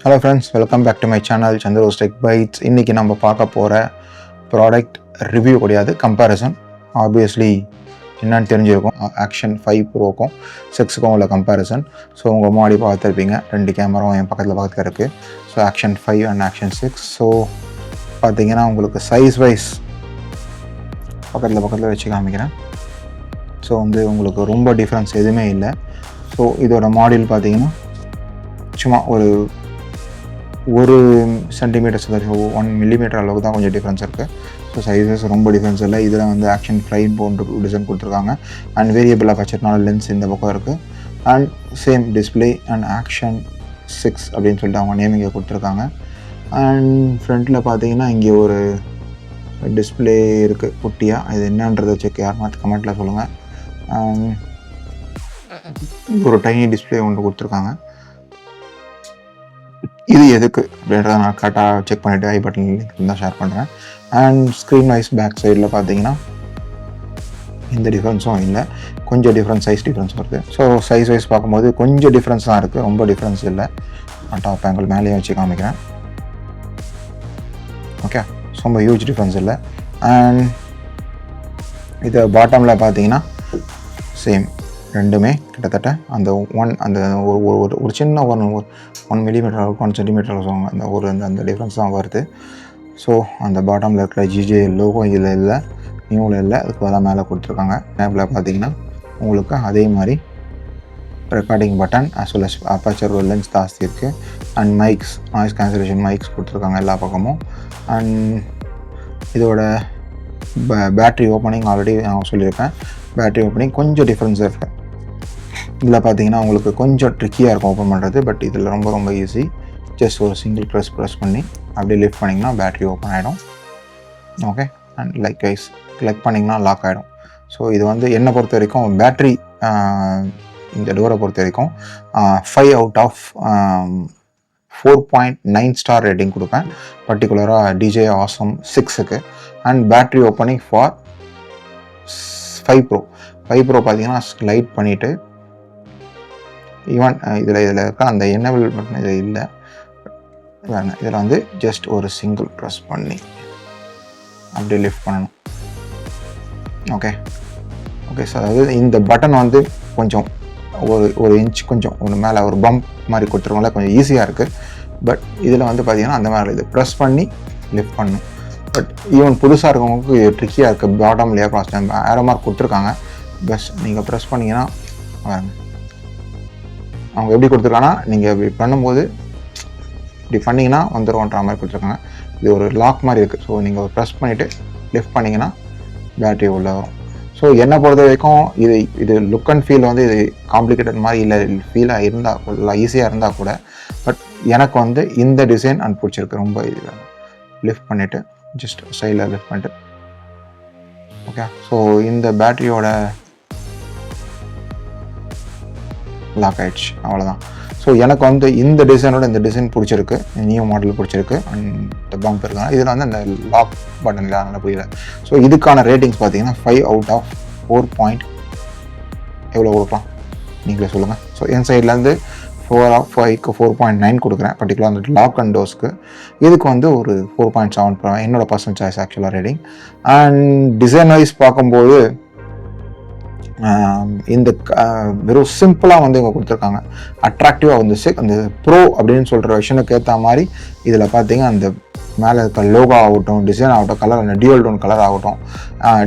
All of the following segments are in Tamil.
Hello friends, welcome back to my channel Chandro's tech bytes. இன்றைக்கி நம்ம பார்க்க போகிற ப்ராடக்ட் ரிவ்யூ கிடையாது, கம்பேரிசன். ஆப்வியஸ்லி என்னன்னு தெரிஞ்சிருக்கும், ஆக்ஷன் 5 ப்ரோக்கும் 6க்கும் உள்ள கம்பேரிசன். ஸோ உங்கள் முன்னாடி பார்த்துருப்பீங்க, 2 கேமராவும் என் பக்கத்தில் இருக்குது. So action 5 and action 6. So பார்த்தீங்கன்னா உங்களுக்கு சைஸ் வைஸ் பக்கத்தில் வச்சு காமிக்கிறேன். ஸோ உங்களுக்கு ரொம்ப டிஃப்ரென்ஸ் எதுவுமே இல்லை. ஸோ இதோட மாடியூல் பார்த்தீங்கன்னா சும்மா ஒரு சென்டிமீட்டர்ஸ் 1 மில்லிமீட்டர் அளவுக்கு தான் கொஞ்சம் டிஃப்ரென்ஸ் இருக்குது. ஸோ சைஸஸ் ரொம்ப டிஃப்ரென்ஸ் இல்லை. இதில் ஆக்ஷன் 5 போன்ற டிசைன் கொடுத்துருக்காங்க. அண்ட் வேரியபிள் அபர்ச்சர்னால லென்ஸ் இந்த பக்கம் இருக்குது. And same display and action 6 அப்படின்னு சொல்லிட்டு அவங்க நேம் இங்கே கொடுத்துருக்காங்க. அண்ட் ஃப்ரண்ட்டில் பார்த்தீங்கன்னா இங்கே ஒரு டிஸ்பிளே இருக்குது குட்டியாக. இது என்னன்றதை செக் யாருன்னா கமெண்ட்டில் சொல்லுங்கள். ஒரு டைனி டிஸ்பிளே ஒன்று கொடுத்துருக்காங்க. இது எதுக்கு அப்படின்றத நான் கரெக்டாக செக் பண்ணிவிட்டு ஐ பட்டன் லிங்க் தான் ஷேர் பண்ணுறேன். அண்ட் ஸ்க்ரீன் வைஸ் பேக் சைடில் பார்த்தீங்கன்னா எந்த டிஃப்ரென்ஸும் இல்லை, கொஞ்சம் சைஸ் டிஃப்ரென்ஸ் வருது. ஸோ சைஸ் வைஸ் பார்க்கும்போது கொஞ்சம் டிஃப்ரென்ஸ் தான் இருக்குது, ரொம்ப டிஃப்ரென்ஸ் இல்லை. நான் டாப் ஆங்கிள் மேலேயே வச்சு காமிக்கிறேன். ஓகே, ரொம்ப ஹியூஜ் டிஃப்ரென்ஸ் இல்லை. அண்ட் இது பாட்டமில் பார்த்தீங்கன்னா சேம், ரெண்டுமே கிட்டத்தட்ட அந்த ஒரு சின்ன 1 மில்லிமீட்டர் அளவுக்கு 1 சென்டிமீட்டர் அளவுக்கு அந்த டிஃப்ரென்ஸ் தான் வருது. ஸோ அந்த பாட்டமில் இருக்கிற ஜிஜே லோகோ இதில் இல்லை, நியூவில் இல்லை, அதுக்கு வேலை மேலே கொடுத்துருக்காங்க. மேப்பில் பார்த்தீங்கன்னா உங்களுக்கு அதே மாதிரி recording button as well as aperture lens ஜாஸ்தி இருக்குது. And mikes, noise cancellation mikes கொடுத்துருக்காங்க எல்லா பக்கமும். அண்ட் இதோட பேட்ரி ஓப்பனிங் ஆல்ரெடி நான் சொல்லியிருப்பேன். பேட்ரி ஓப்பனிங் கொஞ்சம் டிஃப்ரென்ஸ் இருக்குது. இதில் பார்த்தீங்கன்னா உங்களுக்கு கொஞ்சம் ட்ரிக்கியாக இருக்கும் ஓப்பன் பண்ணுறது. பட் இதில் ரொம்ப ஈஸி. ஜஸ்ட் ஒரு சிங்கிள் ப்ரெஸ் பண்ணி அப்படியே லிஃப்ட் பண்ணிங்கன்னா பேட்ரி ஓப்பன் ஆகிடும். ஓகே, அண்ட் கிளிக் பண்ணிங்கன்னா லாக் ஆகிடும். ஸோ இது என்னை பொறுத்த வரைக்கும் பேட்ரி இந்த டோரை பொறுத்த வரைக்கும் 5 out of 4.9 ஸ்டார் ரேட்டிங் கொடுப்பேன். பர்டிகுலராக DJI Osmo 6க்கு. And battery opening for 5 pro பார்த்தீங்கன்னா ஸ்லைட் பண்ணிவிட்டு ஈவன் இதில் இருக்க அந்த என்னபிள் பட்டன் இதில் இல்லை. இதில் ஜஸ்ட் ஒரு சிங்கிள் ப்ரெஸ் பண்ணி அப்படியே லிஃப்ட் பண்ணணும். ஓகே சார், அதாவது இந்த பட்டன் கொஞ்சம் ஒரு இன்ச் கொஞ்சம் ஒரு மேலே ஒரு பம்ப் மாதிரி கொடுத்துருக்கோம்ல, கொஞ்சம் ஈஸியாக இருக்குது. பட் இதில் பார்த்தீங்கன்னா அந்த மாதிரி இது ப்ரெஸ் பண்ணி லிஃப்ட் பண்ணணும். பட் ஈவன் புதுசாக இருக்கவங்களுக்கு ட்ரிக்கியாக இருக்குது. பாட்டம்லேயே லாஸ்ட் டைம் ஏரோ மார்க் கொடுத்துருக்காங்க. பெஸ்ட் நீங்கள் ப்ரெஸ் பண்ணிங்கன்னா அவங்க எப்படி கொடுத்துருக்காங்கன்னா, நீங்கள் இப்படி பண்ணும்போது இப்படி பண்ணிங்கன்னா வந்துடும்ன்ற மாதிரி கொடுத்துருக்காங்க. இது ஒரு லாக் மாதிரி இருக்குது. ஸோ நீங்கள் ப்ரெஸ் பண்ணிவிட்டு லிஃப்ட் பண்ணிங்கன்னா பேட்ரி உள்ளே வரும். ஸோ என்னை பொறுத்த வரைக்கும் இது லுக் அண்ட் ஃபீல் இது காம்ப்ளிகேட்டட் மாதிரி இல்லை, ஃபீலாக இருந்தால் ஈஸியாக இருந்தால் கூட. பட் எனக்கு இந்த டிசைன் பிடிச்சிருக்கு. ரொம்ப இது லிஃப்ட் பண்ணிவிட்டு ஜஸ்ட் சைடில் லிஃப்ட் பண்ணிட்டு ஓகே. ஸோ இந்த பேட்டரியோட லாக் ஆகிடுச்சு, அவ்வளோதான். ஸோ எனக்கு இந்த டிசைன் பிடிச்சிருக்கு, நியூ மாடல் பிடிச்சிருக்கு. அண்ட் இந்த பம்ப் இருக்காங்க. இதில் அந்த லாக் பட்டனில் நல்லா புரியல. ஸோ இதுக்கான ரேட்டிங்ஸ் பார்த்தீங்கன்னா 5 out of 4 எவ்வளோ கொடுக்கலாம் நீங்களே சொல்லுங்கள். ஸோ என் சைட்லேருந்து 4 out of 5க்கு 4.9 கொடுக்குறேன். பர்டிகுலர் லாக் அண்ட் டோஸ்க்கு. இதுக்கு ஒரு 4.7 என்னோட பர்சனல் சாய்ஸ் ஆக்சுவலாக ரேட்டிங். அண்ட் டிசைன் வைஸ் பார்க்கும்போது இந்த வெறும் சிம்பிளாக இவங்க கொடுத்துருக்காங்க. அட்ராக்டிவாக அந்த ப்ரோ அப்படின்னு சொல்கிற விஷயத்துக்கு ஏற்ற மாதிரி இதில் பார்த்தீங்கன்னா அந்த மேலே இருக்க லோகோ ஆகட்டும், டிசைன் ஆகட்டும், கலர் அந்த டியூவல் டோன் கலர் ஆகட்டும்.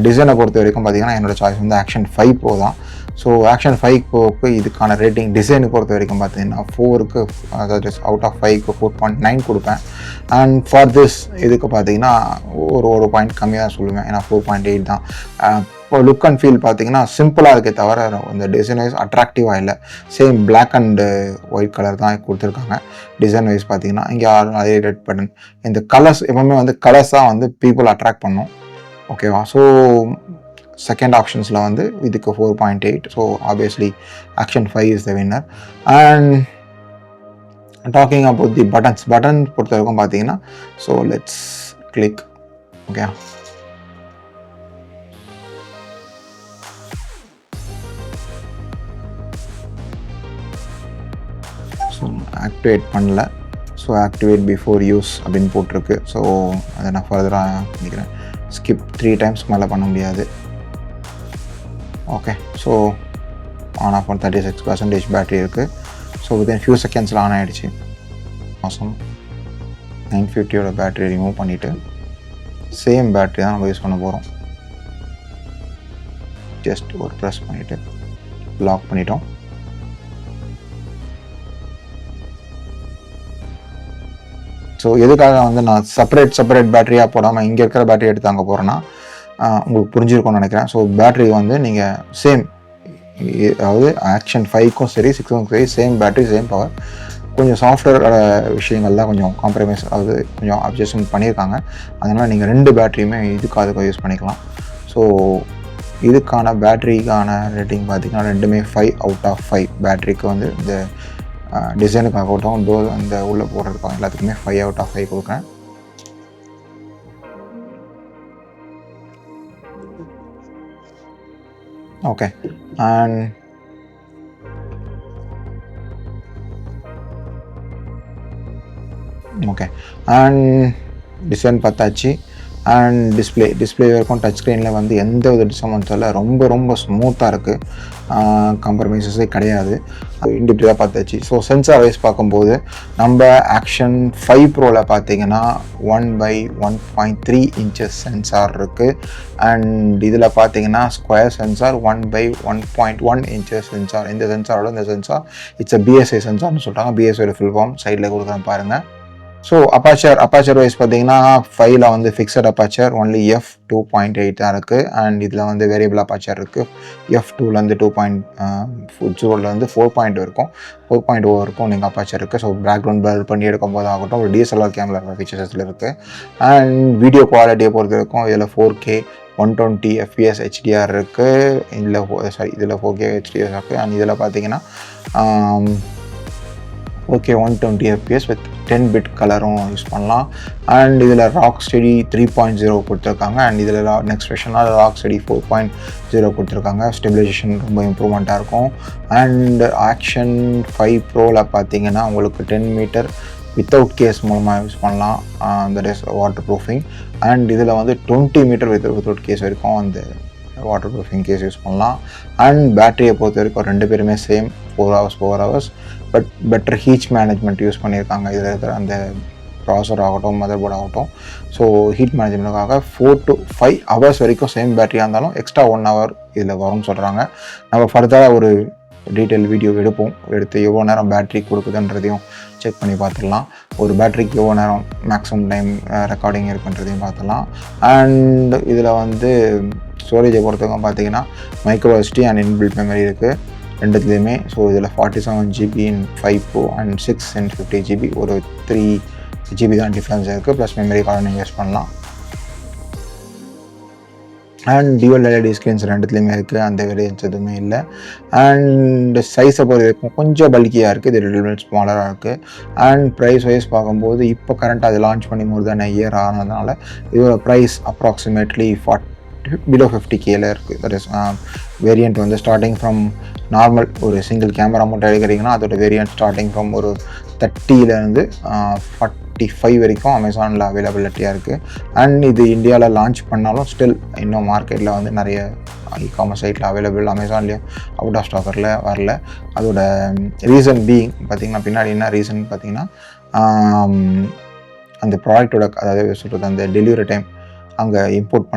டிசைனை பொறுத்த வரைக்கும் பார்த்தீங்கன்னா என்னோடய சாய்ஸ் ஆக்ஷன் 5 ப்ரோ தான். ஸோ ஆக்ஷன் 5 ப்ரோக்கு இதுக்கான ரேட்டிங் டிசைனை பொறுத்த வரைக்கும் பார்த்தீங்கன்னா 4க்கு, அதாவது அவுட் ஆஃப் 5க்கு 4.9 கொடுப்பேன். அண்ட் ஃபார் திஸ் இதுக்கு பார்த்தீங்கன்னா ஒரு பாயிண்ட் கம்மியாக சொல்லுவேன், ஏன்னா 4.8 தான். இப்போ லுக் அண்ட் ஃபீல் பார்த்தீங்கன்னா சிம்பிளாக இருக்கே தவிர இந்த டிசைன் வைஸ் அட்ராக்டிவாக இல்லை. Same black and white colour தான் கொடுத்துருக்காங்க. டிசைன் வைஸ் பார்த்தீங்கன்னா இங்கே அதே ரெட் பட்டன். இந்த கலர்ஸ் எப்பவுமே கலர்ஸ் தான் பீப்புள் அட்ராக்ட் பண்ணும். ஓகேவா? ஸோ செகண்ட் ஆப்ஷன்ஸில் இதுக்கு 4.8. So obviously action 5 is the winner. And talking about the button பொறுத்த வரைக்கும் பார்த்தீங்கன்னா, so let's click. Okay, so activate பண்ணல. ஸோ ஆக்டிவேட் பிஃபோர் யூஸ் அப்படின்னு போட்டிருக்கு. ஸோ அதை நான் ஃபர்தராக பண்ணிக்கிறேன். ஸ்கிப் 3 times மேலே பண்ண முடியாது. Okay, so on off 36% battery இருக்குது. ஸோ வித்தின் ஃபியூ செகண்ட்ஸில் ஆன் ஆகிடுச்சு. மாதம் 950 பேட்டரி ரிமூவ் பண்ணிவிட்டு சேம் பேட்டரி தான் நம்ம யூஸ் பண்ண போகிறோம். ஜஸ்ட் ஒரு ப்ரெஸ் பண்ணிவிட்டு லாக் பண்ணிட்டோம். ஸோ எதுக்காக வந்து நான் செப்பரேட் பேட்டரியாக போடாமல் இங்கே இருக்கிற பேட்டரி எடுத்து அங்கே போகிறேன்னா உங்களுக்கு புரிஞ்சிருக்கும்னு நினைக்கிறேன். ஸோ பேட்டரி வந்து நீங்கள் சேம், அதாவது ஆக்ஷன் 5க்கும் சரி 6க்கும் சரி சேம் பேட்டரி சேம் பவர். கொஞ்சம் சாஃப்ட்வேர் விஷயங்கள்லாம் கொஞ்சம் காம்ப்ரமைஸ், அதாவது கொஞ்சம் அட்ஜஸ்ட்மெண்ட் பண்ணியிருக்காங்க. அதனால் நீங்கள் 2 பேட்டரியுமே அதுக்கும் யூஸ் பண்ணிக்கலாம். ஸோ இதுக்கான பேட்டரிக்கான ரேட்டிங் பார்த்திங்கன்னா ரெண்டுமே 5 out of 5. பேட்டரிக்கு வந்து இந்த டிசைனுக்காகட்டும் அந்த உள்ளே போடுறதுக்காக எல்லாத்துக்குமே 5 out of 5 கொடுக்குறேன். ஓகே, அண்ட் டிசைன் பார்த்தாச்சு. அண்ட் டிஸ்பிளே வரைக்கும் டச் ஸ்க்ரீனில் வந்து எந்த வித டிஸ்அட்வான்டேஜும் இல்லை. ரொம்ப ஸ்மூத்தாக இருக்குது. காம்ப்ரமைசஸே கிடையாது. இண்டிவிஜுவலாக பார்த்தாச்சு. ஸோ சென்சார் வைஸ் பார்க்கும்போது நம்ம ஆக்ஷன் 5 ப்ரோவில் பார்த்தீங்கன்னா 1/1.3 inches சென்சார் இருக்குது. அண்ட் இதில் பார்த்தீங்கன்னா ஸ்கொயர் சென்சார் 1/1.1 inches சென்சார். இந்த சென்சார் இட்ஸ் BSI சென்சார்னு சொல்கிறாங்க. BSI ஃபுல் ஃபார்ம் சைடில் கொடுக்குறேன் பாருங்கள். ஸோ அப்பாச்சர் வைஸ் பார்த்தீங்கன்னா 5ல் வந்து ஃபிக்ஸட் அப்பாச்சர் ஒன்லி f2.8 தான் இருக்குது. அண்ட் இதில் வந்து வேரியபிள் அப்பாச்சர் இருக்குது. f2லேருந்து 2.0லேருந்து 4.0 இருக்கும். 4.0 இருக்கும் நீங்கள் அப்பாச்சர் இருக்குது. ஸோ பேக்ரவுண்ட் பிளர் பண்ணி எடுக்கும் போது ஆகட்டும், ஒரு DSLR கேமரா ஃபீச்சர்ஸில் இருக்குது. அண்ட் வீடியோ குவாலிட்டியை பொறுத்த வரைக்கும் இதில் 4K 120 FPS HDR இருக்குது. இதில் 4K HDR இருக்குது. அண்ட் இதில் பார்த்தீங்கன்னா ஓகே 120 FPS வித் 10-bit கலரும் யூஸ் பண்ணலாம். அண்ட் இதில் Rocksteady 3.0 கொடுத்துருக்காங்க. அண்ட் இதில் நெக்ஸ்ட் வெர்ஷனாக Rocksteady 4.0 கொடுத்துருக்காங்க. ஸ்டெபிலைசேஷன் ரொம்ப இம்ப்ரூவ்மெண்ட்டாக இருக்கும். அண்ட் ஆக்ஷன் 5 ப்ரோவில் பார்த்தீங்கன்னா உங்களுக்கு 10 மீட்டர் வித்தவுட் கேஸ் மூலமாக யூஸ் பண்ணலாம். That is water proofing. And இதில் வந்து 20 மீட்டர் வித்தவுட் கேஸ் வரைக்கும் அந்த வாட்டர் ப்ரூஃபிங் கேஸ் யூஸ் பண்ணலாம். அண்ட் பேட்டரியை பொறுத்த வரைக்கும் 2 பேருமே same 4 hours. But better heat management use பண்ணியிருக்காங்க. இதில் இருக்கிற அந்த ப்ராசர் ஆகட்டும், மதர் போர்ட் ஆகட்டும். ஸோ ஹீட் மேனேஜ்மெண்ட்டுக்காக 4 to 5 hours வரைக்கும் சேம் பேட்டரியாக இருந்தாலும் எக்ஸ்ட்ரா 1 hour இதில் வரும்னு சொல்கிறாங்க. நம்ம ஃபர்தராக ஒரு டீட்டெயில் வீடியோ எடுத்து எவ்வளோ நேரம் பேட்டரி கொடுக்குதுன்றதையும் செக் பண்ணி பார்த்துடலாம். ஒரு பேட்டரிக்கு எவ்வளோ நேரம் மேக்ஸிமம் டைம் ரெக்கார்டிங் இருக்குன்றதையும் பார்த்துடலாம். அண்ட் இதில் வந்து ஸ்டோரேஜை பொறுத்தவரைக்கும் பார்த்தீங்கன்னா microSD அண்ட் இன்பில்ட் மெமரி இருக்குது ரெண்டுத்துலேயுமே. ஸோ இதில் 47 GB in 5 Pro and 6 in 50 GB, ஒரு 3 GB தான் டிஃப்ரென்ஸ் இருக்குது. ப்ளஸ் மெமரி கார்டு நீங்கள் யூஸ் பண்ணலாம். அண்ட் டியூவல் LED ஸ்க்ரீன்ஸ் ரெண்டுத்துலேயுமே இருக்குது. அந்த வேரியன்ஸ் எதுவுமே இல்லை. அண்ட் சைஸை பொறுத்த வரைக்கும் கொஞ்சம் பல்கியாக இருக்குது. இது லிட்டில் ஸ்மாலராக இருக்குது. அண்ட் ப்ரைஸ் வைஸ் பார்க்கும்போது இப்போ கரண்ட்டாக அது லான்ச் பண்ணி more than a year ஆனதுனால இதோட ப்ரைஸ் அப்ராக்சிமேட்லி below 50Kல இருக்குது. தட் இஸ் வேரியண்ட் வந்து ஸ்டார்டிங் ஃப்ரம் நார்மல் ஒரு சிங்கிள் கேமரா மட்டும் எடுக்கிறீங்கன்னா அதோட வேரியண்ட் ஸ்டார்டிங் ஃப்ரம் ஒரு 30லேருந்து 45 வரைக்கும் அமேசானில் அவைலபிலிட்டியாக இருக்குது. அண்ட் இது இந்தியாவில் லான்ச் பண்ணாலும் ஸ்டில் இன்னும் மார்க்கெட்டில் வந்து நிறைய இ-காமர்ஸ் சைட்டில் அவைலபிள், அமேசான்லேயும் அவுட் ஆஃப் ஸ்டாக்கரில் வரல. அதோட ரீசன் பீயிங் பார்த்திங்கன்னா பின்னாடி என்ன ரீசன் பார்த்திங்கன்னா அந்த ப்ராடக்டோட, அதாவது சொல்கிறது அந்த டெலிவரி டைம், அங்கே இம்போர்ட்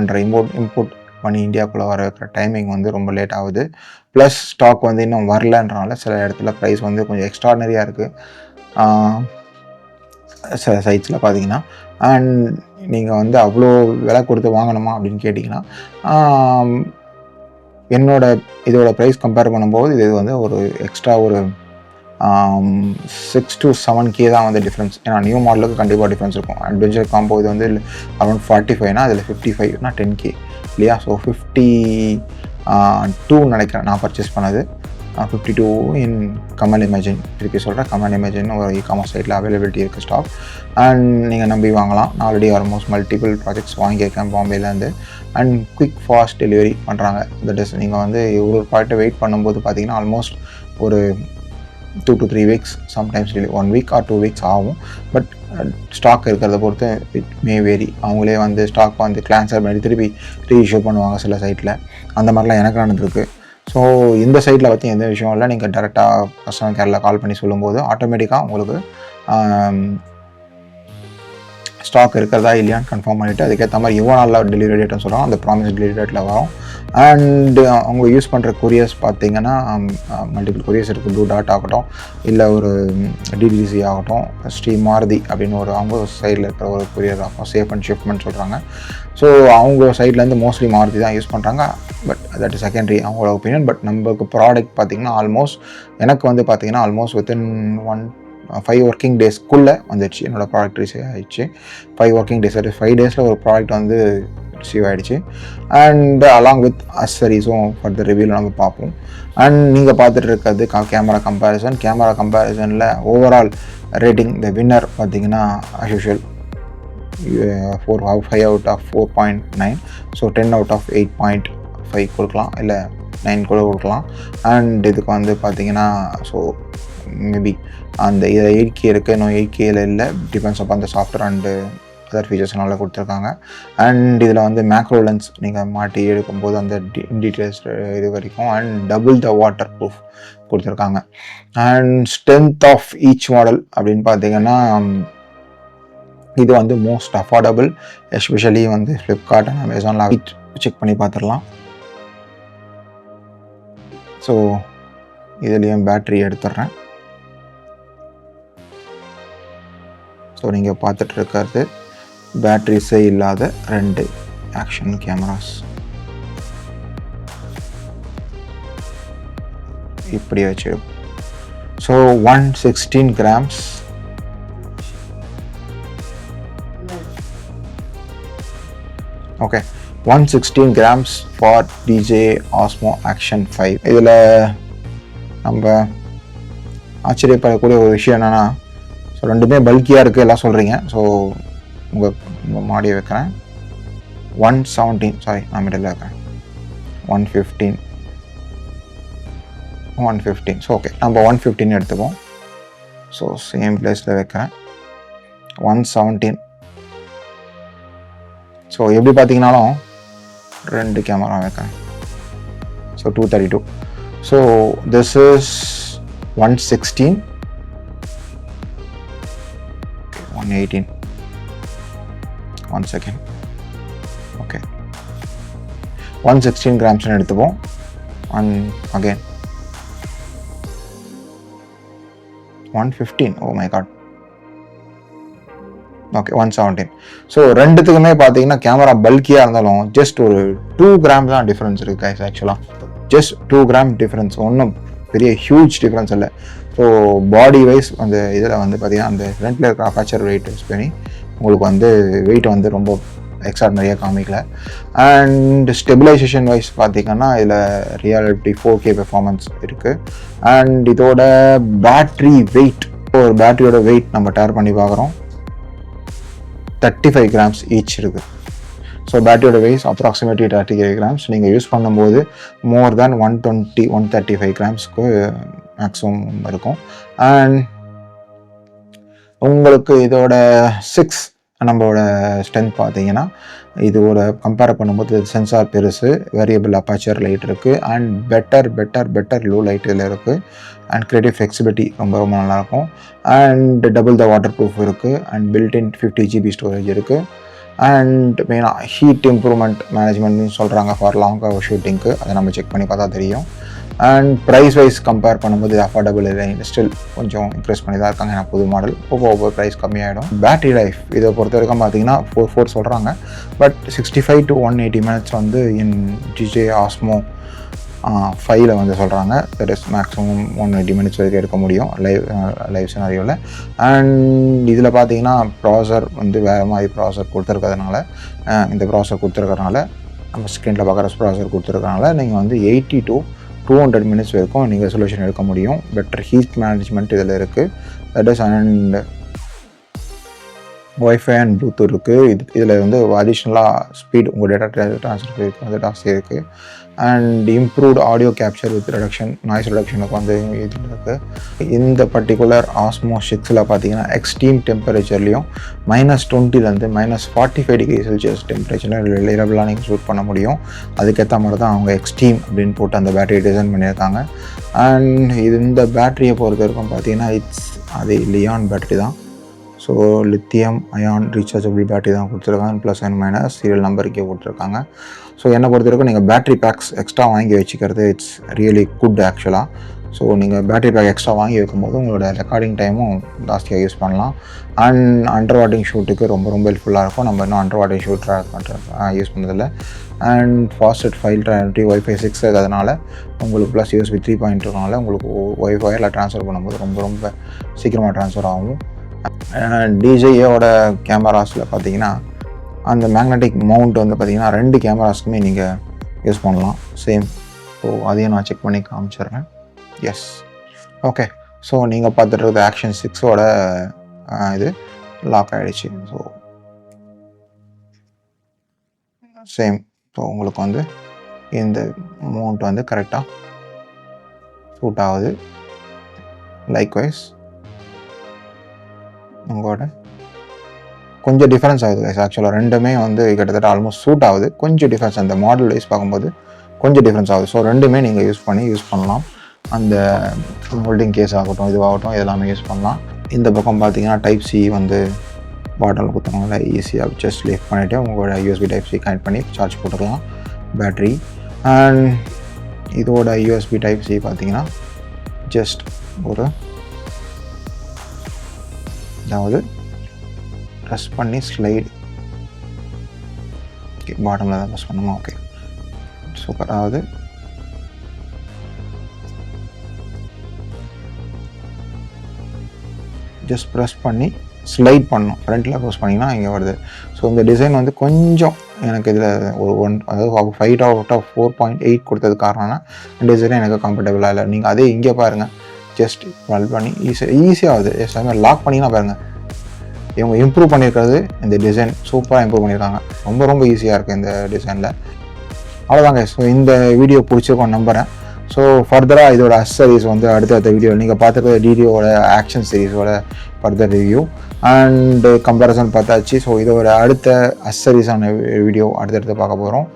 பண்ணி இந்தியாவுக்குள்ளே வர இருக்கிற டைமிங் வந்து ரொம்ப லேட் ஆகுது. ப்ளஸ் ஸ்டாக் வந்து இன்னும் வரலன்றனால சில இடத்துல ப்ரைஸ் வந்து கொஞ்சம் எக்ஸ்ட்ரானரியாக இருக்குது சில சைட்ஸில் பார்த்தீங்கன்னா. அண்ட் நீங்கள் வந்து அவ்வளோ விலை கொடுத்து வாங்கணுமா அப்படின்னு கேட்டிங்கன்னா இதோட ப்ரைஸ் கம்பேர் பண்ணும்போது இது வந்து ஒரு எக்ஸ்ட்ரா ஒரு 6 to 7K தான் வந்து டிஃப்ரென்ஸ். ஏன்னா நியூ மாடலுக்கு கண்டிப்பாக டிஃப்ரென்ஸ் இருக்கும். அட்வென்ச்சர் காம்போ இது வந்து அரௌண்ட் 45னா அதில் 55னா 10K இல்லையா? ஸோ 52 நினைக்கிறேன் நான் பர்ச்சேஸ் பண்ணது. 52 இன் கமல் இமேஜின், திருப்பி சொல்கிறேன், கமல் இமேஜின் ஒரு இ-காமர்ஸ் சைட்டில் அவைலபிலிட்டி இருக்குது ஸ்டாக். அண்ட் நீங்கள் நம்பி வாங்கலாம். நான் ஆல்ரெடி ஆல்மோஸ்ட் மல்டிபிள் ப்ராஜெக்ட்ஸ் வாங்கியிருக்கேன் பாம்பேலேருந்து. அண்ட் குயிக் ஃபாஸ்ட் டெலிவரி பண்ணுறாங்க. தட் இஸ் நீங்கள் வந்து ஒரு ப்ராடக்ட்டை வெயிட் பண்ணும்போது பார்த்தீங்கன்னா ஆல்மோஸ்ட் ஒரு 2 to 3 weeks, sometimes 1 week or 2 weeks ஆகும். பட் ஸ்டாக் இருக்கிறத பொறுத்து இட் மே வேரி. அவங்களே வந்து ஸ்டாக் வந்து கிளான்சர் பண்ணி திருப்பி ரீஇஷ்யூ பண்ணுவாங்க சில சைட்டில். அந்த மாதிரிலாம் எனக்கு நடந்திருக்கு. ஸோ இந்த சைட்டில் பற்றி எந்த விஷயம் இல்லை. நீங்கள் டேரெக்டாக கஸ்டமர் கேரில் கால் பண்ணி சொல்லும்போது ஆட்டோமேட்டிக்காக உங்களுக்கு ஸ்டாக் இருக்கிறதா இல்லையான்னு கன்ஃபார்ம் பண்ணிவிட்டு அதுக்கேற்ற மாதிரி எவ்வளோ நாளில் டெலிவரி டேட்னு சொல்கிறோம் அந்த ப்ராமிஸ் டெலிவரி டேட்டில் வரும். அண்டு அவங்க யூஸ் பண்ணுற கொரியர்ஸ் பார்த்தீங்கன்னா மல்டிபிள் கொரியர்ஸ் இருக்குது. ப்ளூ டாட் ஆகட்டும், இல்லை ஒரு டிடிசி ஆகட்டும், ஸ்ரீ மாருதி அப்படின்னு ஒரு அவங்க சைடில் இருக்கிற ஒரு கொரியர் ஆகும். சேஃப் அண்ட் ஷிப்மெண்ட் சொல்கிறாங்க. ஸோ அவங்க சைட்லேருந்து மோஸ்ட்லி மாருதி தான் யூஸ் பண்ணுறாங்க. பட் தட் இஸ் செகண்டரி அவங்களோட ஒப்பீனியன். பட் நம்மளுக்கு ப்ராடக்ட் பார்த்திங்கன்னா ஆல்மோஸ்ட் எனக்கு வந்து பார்த்திங்கன்னா ஆல்மோஸ்ட் வித்தின் 5 ஒர்க்கிங் டேஸ்க்குள்ளே வந்துடுச்சு. என்னோடய ப்ராடக்ட் ரிசீவ் ஆகிடுச்சு. 5 ஒர்க்கிங் டேஸ், 5 டேஸில் ஒரு ப்ராடக்ட் வந்து ரிசீவ் ஆகிடுச்சு. அண்ட் அலாங் வித் அசரிஸும் ஃபர்தர் ரிவ்யூவில் நம்ம பார்ப்போம். அண்ட் நீங்கள் பார்த்துட்டு இருக்கிறது கேமரா கம்பேரிசனில் ஓவரால் ரேட்டிங் த வின்னர் பார்த்தீங்கன்னா as usual 5 out of 4.9. So 10 out of 8.5 கொடுக்கலாம், இல்லை 9 கூட கொடுக்கலாம். அண்ட் இதுக்கு வந்து பார்த்தீங்கன்னா ஸோ மேபி அந்த இதில் 8K இருக்குது, இன்னும் 8Kல இல்லை, டிபெண்ட்ஸ் அப்போ அந்த சாஃப்ட்வேர் அண்டு அதர் ஃபீச்சர்ஸ் நல்லா கொடுத்துருக்காங்க. அண்ட் இதில் வந்து மேக்ரோ லென்ஸ் நீங்கள் மாட்டி எடுக்கும்போது அந்த டீட்டெயில்ஸ் இது வரைக்கும். And double the waterproof கொடுத்துருக்காங்க. And strength of each model அப்படின்னு பார்த்தீங்கன்னா இது வந்து மோஸ்ட் அஃபோர்டபுள், எஸ்பெஷலி வந்து ஃப்ளிப்கார்ட் அண்ட் அமேசானில் செக் பண்ணி பார்த்துடலாம். ஸோ இதுலேயும் பேட்ரி எடுத்துடுறேன். ஸோ நீங்கள் பார்த்துட்டு இருக்கிறது பேட்ரிஸே இல்லாத 2 ஆக்ஷன் கேமராஸ். இப்படி வச்சு so 116 grams. Okay, 116 grams for DJI Osmo Action 5. இதில் நம்ம ஆச்சரியப்படக்கூடிய ஒரு விஷயம் என்னென்னா, ஸோ ரெண்டுமே பல்கியாக இருக்குது எல்லாம் சொல்கிறீங்க. ஸோ உங்கள் மாடியை வைக்கிறேன். 117, சாரி நான் மிடில் வைக்கிறேன். 115. ஸோ ஓகே, நம்ம 115 எடுத்துப்போம். ஸோ சேம் பிளேஸில் வைக்கிறேன். 117. ஸோ எப்படி பார்த்தீங்கன்னாலும் 2 கேமரா வைக்கிறேன். So 232. So this is 116, 118. 1 second. Okay, 116 grams எடுத்துப்போம். And again 115. Oh my God. Okay, 117. So ரெண்டுத்துக்குமே பார்த்தீங்கன்னா கேமரா பல்கியாக இருந்தாலும் ஜஸ்ட் ஒரு 2 grams தான் டிஃப்ரென்ஸ் இருக்குது கைஸ். ஆக்சுவலாக ஜஸ்ட் 2 grams டிஃப்ரென்ஸ், ஒன்றும் பெரிய ஹியூஜ் டிஃப்ரென்ஸ் இல்லை. ஸோ பாடி வைஸ் அந்த இதில் வந்து பார்த்திங்கன்னா அந்த ஃப்ரண்ட்டில் இருக்கிற அபர்ச்சர் வெயிட் யூஸ் பண்ணி உங்களுக்கு வந்து வெயிட் வந்து ரொம்ப எக்ஸ்ட்ராடினரியாக காமிக்கல. அண்ட் ஸ்டெபிலைசேஷன் வைஸ் பார்த்திங்கன்னா இதில் ரியாலிட்டி 4K பெர்ஃபார்மன்ஸ் இருக்குது. அண்ட் இதோட பேட்ரி வெயிட், ஒரு பேட்டரியோட வெயிட் நம்ம டேர் பண்ணி பார்க்குறோம். 35 grams ஈச் இருக்குது. ஸோ பேட்டரியோட வெயிட் அப்ராக்சிமேட்லி 35 grams. நீங்கள் யூஸ் பண்ணும்போது மோர் தேன் 135 gramsக்கு மேக்ஸிமம் இருக்கும். அண்ட் உங்களுக்கு இதோட 6 நம்மளோட ஸ்ட்ரென்த் பார்த்தீங்கன்னா இதோட கம்பேர் பண்ணும்போது சென்சார் பெருசு, வேரியபிள் அப்பாச்சர் லைட் இருக்குது. அண்ட் பெட்டர் லோ லைட் இதில் இருக்குது. அண்ட் கிரியேட்டிவ் ஃப்ளெக்சிபிலிட்டி ரொம்ப நல்லாயிருக்கும். And double the water proof இருக்குது. அண்ட் பில்டின் 50 GB ஸ்டோரேஜ் இருக்குது. அண்ட் மெயினாக ஹீட் இம்ப்ரூவ்மெண்ட் மேனேஜ்மெண்ட்னு சொல்கிறாங்க ஃபார் லாங் ஷூட்டிங்க்கு. அதை நம்ம செக் பண்ணி பார்த்தா தெரியும். அண்ட் ப்ரைஸ் வைஸ் கம்பேர் பண்ணும்போது அஃபோர்டபுள் இல்லை, ஸ்டில் கொஞ்சம் இன்க்ரீஸ் பண்ணி தான் இருக்காங்க. ஏன்னா புது மாடல் ஒவ்வொரு ப்ரைஸ் கம்மியாகிடும். பேட்டரி லைஃப் இதை பொறுத்த வரைக்கும் பார்த்தீங்கன்னா 4 சொல்கிறாங்க. பட் 65 to 180 minutes வந்து இன் DJI Osmo 5ல் வந்து சொல்கிறாங்க. தட் இஸ் மேக்ஸிமம் 180 minutes வரைக்கும் எடுக்க முடியும் லைவ் சினாரியோவில். அண்ட் இதில் பார்த்தீங்கன்னா ப்ராசர் வந்து வேறு மாதிரி ப்ராசர் கொடுத்துருக்கிறதுனால, இந்த ப்ராசர் கொடுத்துருக்கறனால நம்ம ஸ்க்ரீனில் பார்க்குற ப்ராசர் கொடுத்துருக்கறனால நீங்கள் வந்து 80 to 200 minutes வரைக்கும் நீங்கள் ரெசல்யூஷன் எடுக்க முடியும். பெட்டர் ஹீட் மேனேஜ்மெண்ட் இதில் இருக்குது. That is. And wifi and Bluetooth இருக்குது. இதில் வந்து அடிஷ்னலாக ஸ்பீட் உங்கள் டேட்டா ட்ரான்ஸ்ஃபர் வந்து டாஸ்க் இருக்குது. And improved audio capture with reduction, noise ரிடக்ஷனுக்கு வந்து இதில் இருக்குது. இந்த பர்டிகுலர் ஆஸ்மோ 6ல் பார்த்தீங்கன்னா எக்ஸ்ட்ரீம் டெம்பரேச்சர்லேயும் -20லேருந்து -45 டிகிரி செல்சியஸ் டெம்பரேச்சரில் ரிலையபிளாக நீங்கள் ஷூட் பண்ண முடியும். அதுக்கேற்ற மாதிரி தான் அவங்க எக்ஸ்ட்ரீம் அப்படின்னு போட்டு அந்த பேட்டரி டிசைன் பண்ணியிருக்காங்க. அண்ட் இந்த பேட்டரியை பொறுத்த வரைக்கும் பார்த்தீங்கன்னா அது லியான் பேட்டரி தான். So lithium ion rechargeable battery தான் கொடுத்துருக்காங்க. ப்ளஸ் அண்ட் மைனஸ் சீரியல் நம்பருக்கே கொடுத்துருக்காங்க. ஸோ என்னை பொறுத்த வரைக்கும் நீங்கள் பேட்டரி பேக்ஸ் எக்ஸ்ட்ரா வாங்கி வச்சுக்கிறது இட்ஸ் ரியலி குட் ஆக்சுவலாக. ஸோ நீங்கள் பேட்டரி பேக் எக்ஸ்ட்ரா வாங்கி வைக்கும்போது உங்களோட ரெக்கார்டிங் டைமும் ஜாஸ்தியாக யூஸ் பண்ணலாம். அண்ட் அண்டர் வாட்டிங் ஷூட்டுக்கு ரொம்ப ஹெல்ப்ஃபுல்லாக இருக்கும். நம்ம இன்னும் அண்டர் வாட்டிங் ஷூட் யூஸ் பண்ணதில்லை. And fasted file transfer Wi-Fi 6 அதனால் உங்களுக்கு ப்ளஸ் USB 3.2னால உங்களுக்கு ஒய்ஃபையில் ட்ரான்ஸ்ஃபர் பண்ணும்போது ரொம்ப சீக்கிரமாக ட்ரான்ஸ்ஃபர் ஆகும். DJIயோட கேமராஸில் பார்த்தீங்கன்னா அந்த மேக்னெட்டிக் மவுண்ட் வந்து பார்த்தீங்கன்னா 2 கேமராஸ்க்குமே நீங்கள் யூஸ் பண்ணலாம் சேம். ஸோ அதையும் நான் செக் பண்ணி காமிச்சிடுறேன். S, okay. ஸோ நீங்கள் பார்த்துட்டு இருக்கிறது ஆக்ஷன் 6ஓட இது லாக் ஆகிடுச்சு. So same. ஸோ உங்களுக்கு வந்து இந்த மவுண்ட் வந்து கரெக்டாக சூட் ஆகுது. லைக்வைஸ் உங்களோட கொஞ்சம் டிஃப்ரென்ஸ் ஆகுது கைஸ். ஆக்சுவலாக ரெண்டுமே வந்து கிட்டத்தட்ட ஆல்மோஸ்ட் சூட் ஆகுது. கொஞ்சம் டிஃப்ரென்ஸ் அந்த மாடல் வைஸ் பார்க்கும்போது கொஞ்சம் டிஃப்ரென்ஸ் ஆகுது. ஸோ ரெண்டுமே நீங்கள் யூஸ் பண்ணலாம். அந்த ஹோல்டிங் கேஸ் ஆகட்டும், இதுவாகட்டும், எல்லாமே யூஸ் பண்ணலாம். இந்த பக்கம் பார்த்தீங்கன்னா Type-C வந்து பாட்டில் கொடுத்தவங்கள ஈஸியாக ஜஸ்ட் லிஃப்ட் பண்ணிவிட்டு உங்களோட USB Type-C கனெக்ட் பண்ணி சார்ஜ் போட்டுக்கலாம் பேட்ரி. அண்ட் இதோட USB Type-C பார்த்தீங்கன்னா ஜஸ்ட் ஒரு அதாவது ப்ரெஸ் பண்ணி ஸ்லைடு பாட்டமில் தான் ப்ரெஸ் பண்ணுமா? Okay, super. அதாவது ஜஸ்ட் ப்ரெஸ் பண்ணி ஸ்லைட் பண்ணணும். ஃப்ரண்ட்டில் ப்ரெஸ் பண்ணிங்கன்னா இங்கே வருது. ஸோ இந்த டிசைன் வந்து கொஞ்சம் எனக்கு இதில் ஒரு அதாவது 5 out of 4.8 கொடுத்தது காரணம்னா இந்த டிசைன் எனக்கு கம்ஃபர்டபுளாக இல்லை. நீங்கள் அதே இங்கே பாருங்கள், ஜஸ்ட் ட்வெல் பண்ணி ஈஸியாக ஆகுது. எல்லாமே லாக் பண்ணிங்கன்னா பாருங்கள், இவங்க இம்ப்ரூவ் பண்ணியிருக்கிறது இந்த டிசைன் சூப்பராக இம்ப்ரூவ் பண்ணியிருக்காங்க. ரொம்ப ஈஸியாக இருக்குது இந்த டிசைனில். அவ்வளோதாங்க. ஸோ இந்த வீடியோ பிடிச்சிருக்கோன்னு நம்புகிறேன். ஸோ ஃபர்தராக இதோட அக்சசரிஸ் வந்து அடுத்த வீடியோ நீங்கள் பார்த்துருக்க டிடியோட ஆக்ஷன் சீரிஸோட ஃபர்தர் ரிவ்யூ அண்டு கம்பேரிசன் பார்த்தாச்சு. ஸோ இதோட அடுத்த அக்சசரிஸான வீடியோ அடுத்தடுத்து பார்க்க போகிறோம்.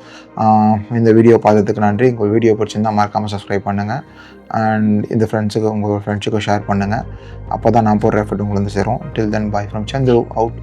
இந்த வீடியோ பார்த்ததுக்கு நன்றி. உங்கள் வீடியோ பிடிச்சிருந்தால் மறக்காமல் சப்ஸ்கிரைப் பண்ணுங்கள். அண்ட் இந்த உங்கள் ஃப்ரெண்ட்ஸுக்கும் ஷேர் பண்ணுங்கள். அப்போ தான் நான் போடுற எஃபர்ட் உங்களுக்கு வந்து சேரும். டில் தென், பாய் ஃப்ரம் சந்துரு அவுட்.